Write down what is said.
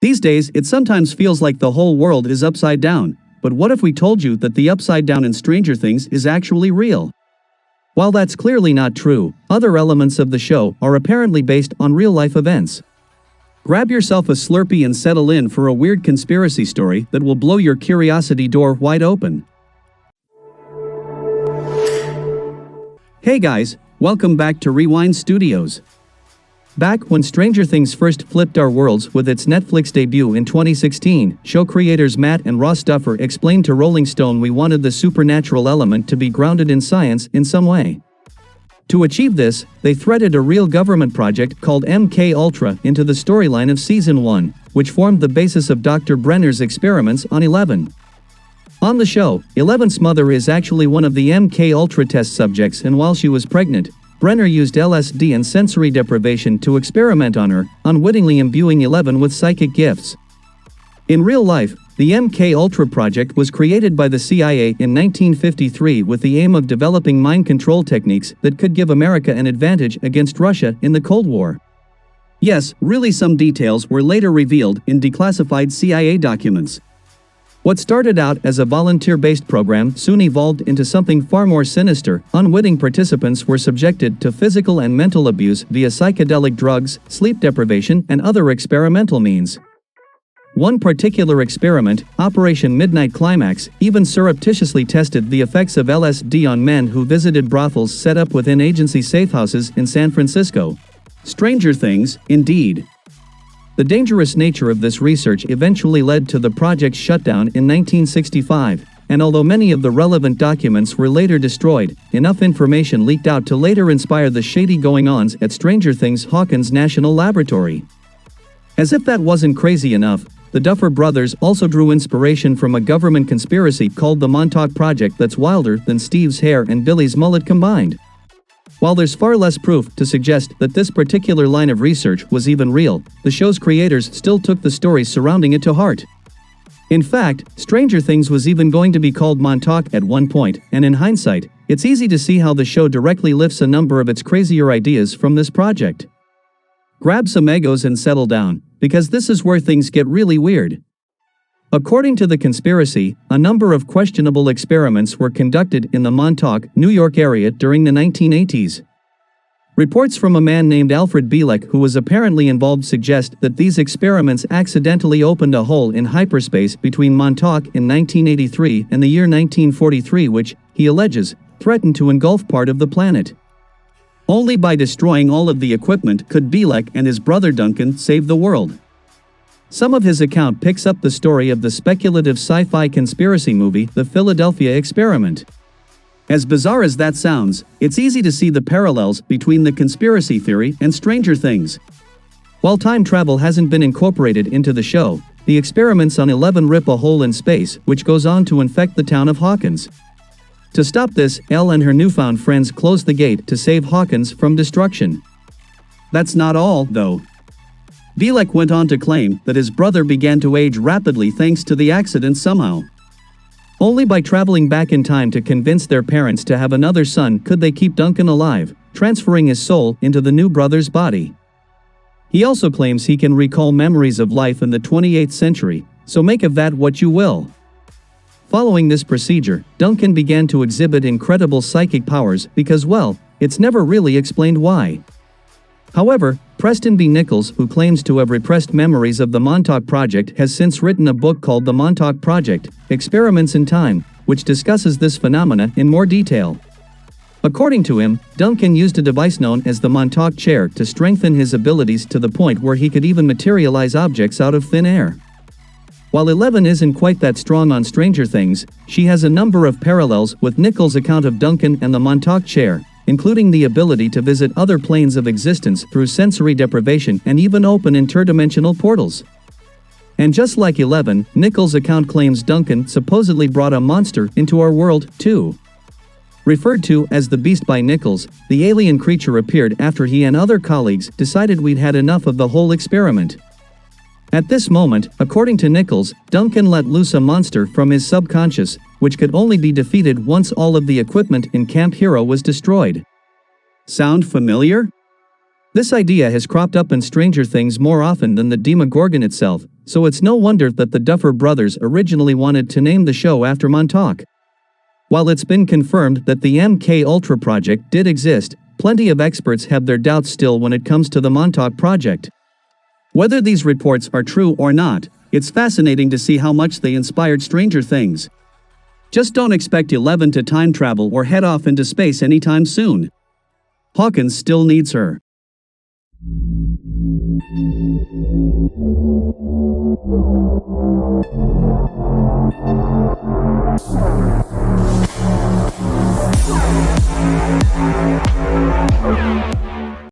These days, it sometimes feels like the whole world is upside down, but what if we told you that the upside down in Stranger Things is actually real? While that's clearly not true, other elements of the show are apparently based on real-life events. Grab yourself a Slurpee and settle in for a weird conspiracy story that will blow your curiosity door wide open. Hey guys, welcome back to Rewind Studios. Back when Stranger Things first flipped our worlds with its Netflix debut in 2016, show creators Matt and Ross Duffer explained to Rolling Stone we wanted the supernatural element to be grounded in science in some way. To achieve this, they threaded a real government project called MK Ultra into the storyline of Season 1, which formed the basis of Dr. Brenner's experiments on Eleven. On the show, Eleven's mother is actually one of the MK Ultra test subjects, and while she was pregnant, Brenner used LSD and sensory deprivation to experiment on her, unwittingly imbuing Eleven with psychic gifts. In real life, the MK Ultra project was created by the CIA in 1953 with the aim of developing mind control techniques that could give America an advantage against Russia in the Cold War. Yes, really, some details were later revealed in declassified CIA documents. What started out as a volunteer-based program soon evolved into something far more sinister. Unwitting participants were subjected to physical and mental abuse via psychedelic drugs, sleep deprivation, and other experimental means. One particular experiment, Operation Midnight Climax, even surreptitiously tested the effects of LSD on men who visited brothels set up within agency safehouses in San Francisco. Stranger Things, indeed. The dangerous nature of this research eventually led to the project's shutdown in 1965, and although many of the relevant documents were later destroyed, enough information leaked out to later inspire the shady goings-on at Stranger Things' Hawkins National Laboratory. As if that wasn't crazy enough, the Duffer brothers also drew inspiration from a government conspiracy called the Montauk Project that's wilder than Steve's hair and Billy's mullet combined. While there's far less proof to suggest that this particular line of research was even real, the show's creators still took the stories surrounding it to heart. In fact, Stranger Things was even going to be called Montauk at one point, and in hindsight, it's easy to see how the show directly lifts a number of its crazier ideas from this project. Grab some egos and settle down, because this is where things get really weird. According to the conspiracy, a number of questionable experiments were conducted in the Montauk, New York area during the 1980s. Reports from a man named Alfred Bielek who was apparently involved suggest that these experiments accidentally opened a hole in hyperspace between Montauk in 1983 and the year 1943, which, he alleges, threatened to engulf part of the planet. Only by destroying all of the equipment could Bielek and his brother Duncan save the world. Some of his account picks up the story of the speculative sci-fi conspiracy movie The Philadelphia Experiment. As bizarre as that sounds, it's easy to see the parallels between the conspiracy theory and Stranger Things. While time travel hasn't been incorporated into the show, the experiments on Eleven rip a hole in space which goes on to infect the town of Hawkins. To stop this, Elle and her newfound friends close the gate to save Hawkins from destruction. That's not all, though. Bielek went on to claim that his brother began to age rapidly thanks to the accident somehow. Only by traveling back in time to convince their parents to have another son could they keep Duncan alive, transferring his soul into the new brother's body. He also claims he can recall memories of life in the 28th century, so make of that what you will. Following this procedure, Duncan began to exhibit incredible psychic powers because, well, it's never really explained why. However, Preston B. Nichols, who claims to have repressed memories of the Montauk Project, has since written a book called The Montauk Project: Experiments in Time, which discusses this phenomena in more detail. According to him, Duncan used a device known as the Montauk Chair to strengthen his abilities to the point where he could even materialize objects out of thin air. While Eleven isn't quite that strong on Stranger Things, she has a number of parallels with Nichols' account of Duncan and the Montauk Chair, including the ability to visit other planes of existence through sensory deprivation and even open interdimensional portals. And just like Eleven, Nichols' account claims Duncan supposedly brought a monster into our world, too. Referred to as the Beast by Nichols, the alien creature appeared after he and other colleagues decided we'd had enough of the whole experiment. At this moment, according to Nichols, Duncan let loose a monster from his subconscious, which could only be defeated once all of the equipment in Camp Hero was destroyed. Sound familiar? This idea has cropped up in Stranger Things more often than the Demogorgon itself, so it's no wonder that the Duffer Brothers originally wanted to name the show after Montauk. While it's been confirmed that the MK Ultra project did exist, plenty of experts have their doubts still when it comes to the Montauk project. Whether these reports are true or not, it's fascinating to see how much they inspired Stranger Things. Just don't expect Eleven to time travel or head off into space anytime soon. Hawkins still needs her.